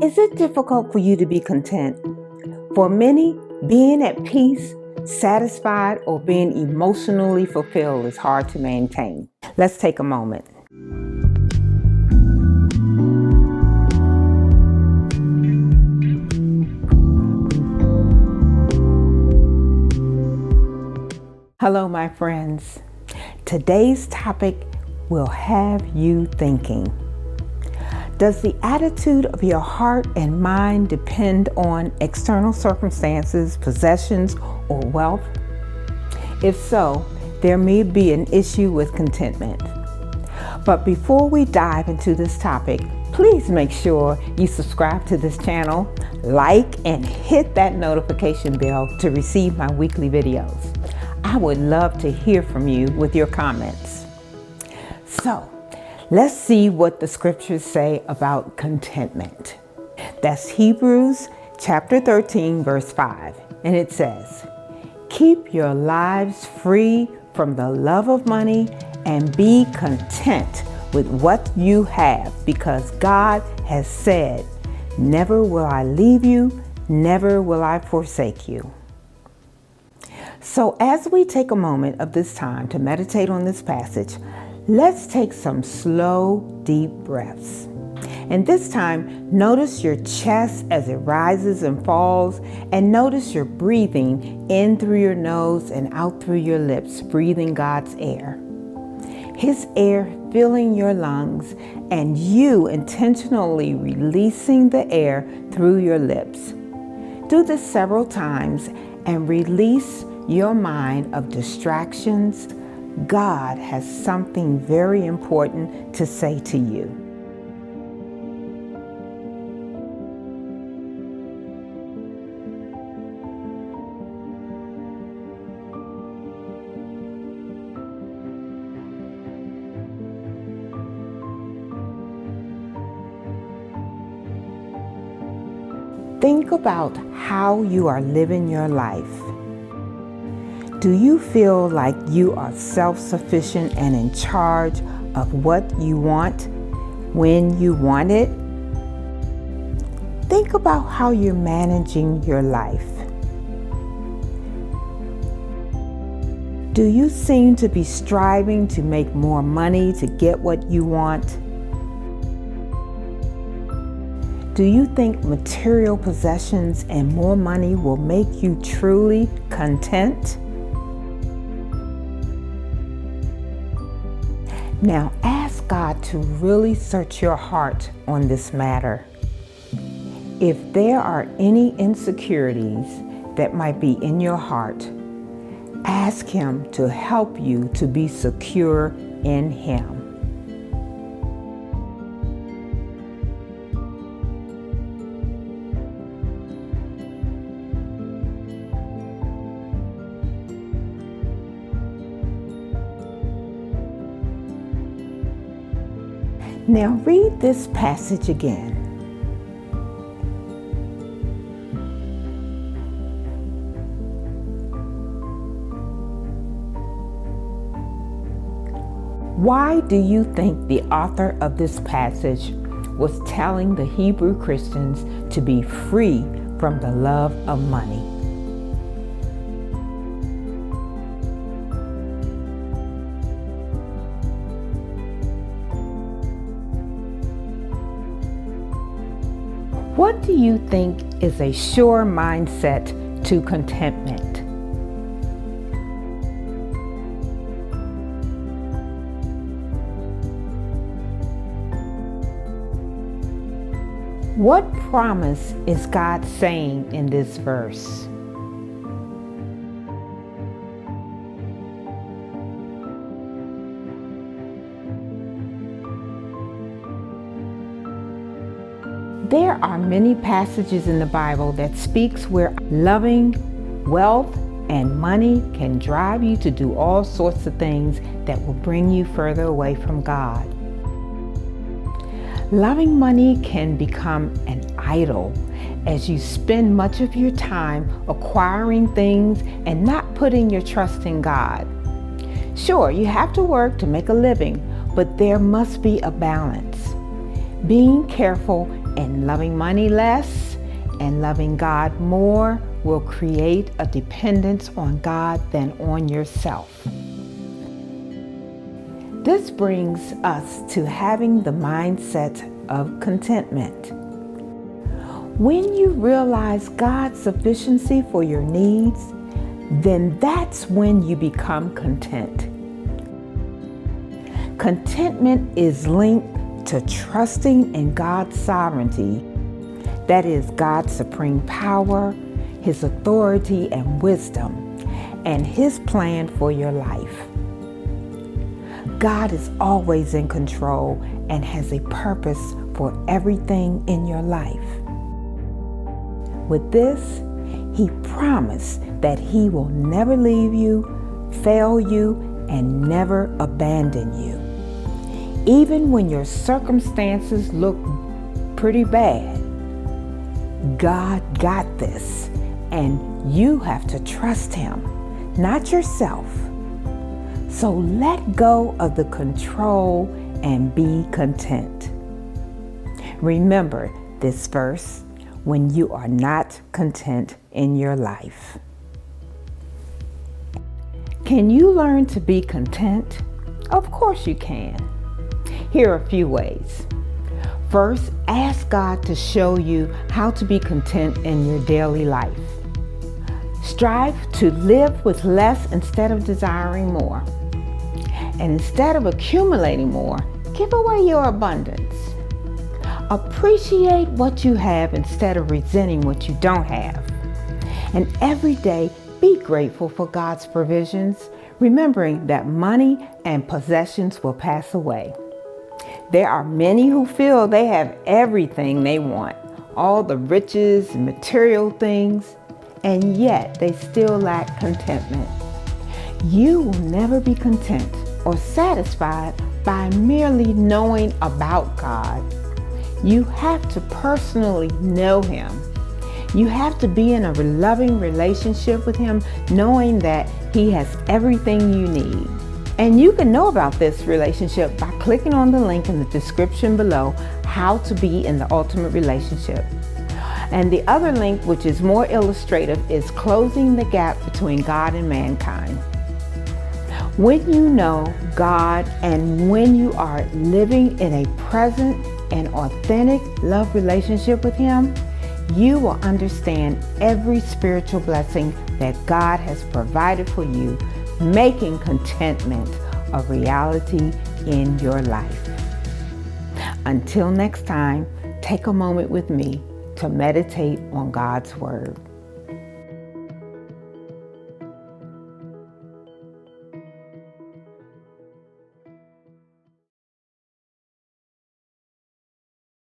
Is it difficult for you to be content? For many, being at peace, satisfied, or being emotionally fulfilled is hard to maintain. Let's take a moment. Hello, my friends. Today's topic will have you thinking. Does the attitude of your heart and mind depend on external circumstances, possessions, or wealth? If so, there may be an issue with contentment. But before we dive into this topic, please make sure you subscribe to this channel, like, and hit that notification bell to receive my weekly videos. I would love to hear from you with your comments. So, let's see what the scriptures say about contentment. That's Hebrews chapter 13, verse 5. And it says, "Keep your lives free from the love of money and be content with what you have, because God has said, 'Never will I leave you, never will I forsake you.'" So as we take a moment of this time to meditate on this passage, let's take some slow, deep breaths. And this time, notice your chest as it rises and falls, and notice your breathing in through your nose and out through your lips, breathing God's air. His air filling your lungs, and you intentionally releasing the air through your lips. Do this several times and release your mind of distractions. God has something very important to say to you. Think about how you are living your life. Do you feel like you are self-sufficient and in charge of what you want when you want it? Think about how you're managing your life. Do you seem to be striving to make more money to get what you want? Do you think material possessions and more money will make you truly content? Now ask God to really search your heart on this matter. If there are any insecurities that might be in your heart, ask Him to help you to be secure in Him. Now read this passage again. Why do you think the author of this passage was telling the Hebrew Christians to be free from the love of money? What do you think is a sure mindset to contentment? What promise is God saying in this verse? There are many passages in the Bible that speaks where loving wealth and money can drive you to do all sorts of things that will bring you further away from God. Loving money can become an idol as you spend much of your time acquiring things and not putting your trust in God. Sure, you have to work to make a living, but there must be a balance. Being careful And loving money less and loving God more will create a dependence on God than on yourself. This brings us to having the mindset of contentment. When you realize God's sufficiency for your needs, then that's when you become content. Contentment is linked to trusting in God's sovereignty, that is, God's supreme power, His authority and wisdom, and His plan for your life. God is always in control and has a purpose for everything in your life. With this, He promised that He will never leave you, fail you, and never abandon you. Even when your circumstances look pretty bad, God got this, and you have to trust Him, not yourself. So let go of the control and be content. Remember this verse when you are not content in your life. Can you learn to be content? Of course you can. Here are a few ways. First, ask God to show you how to be content in your daily life. Strive to live with less instead of desiring more. And instead of accumulating more, give away your abundance. Appreciate what you have instead of resenting what you don't have. And every day, be grateful for God's provisions, remembering that money and possessions will pass away. There are many who feel they have everything they want, all the riches and material things, and yet they still lack contentment. You will never be content or satisfied by merely knowing about God. You have to personally know Him. You have to be in a loving relationship with Him, knowing that He has everything you need. And you can know about this relationship by clicking on the link in the description below, How to Be in the Ultimate Relationship. And the other link, which is more illustrative, is Closing the Gap Between God and Mankind. When you know God and when you are living in a present and authentic love relationship with Him, you will understand every spiritual blessing that God has provided for you, making contentment a reality in your life. Until next time, take a moment with me to meditate on God's Word.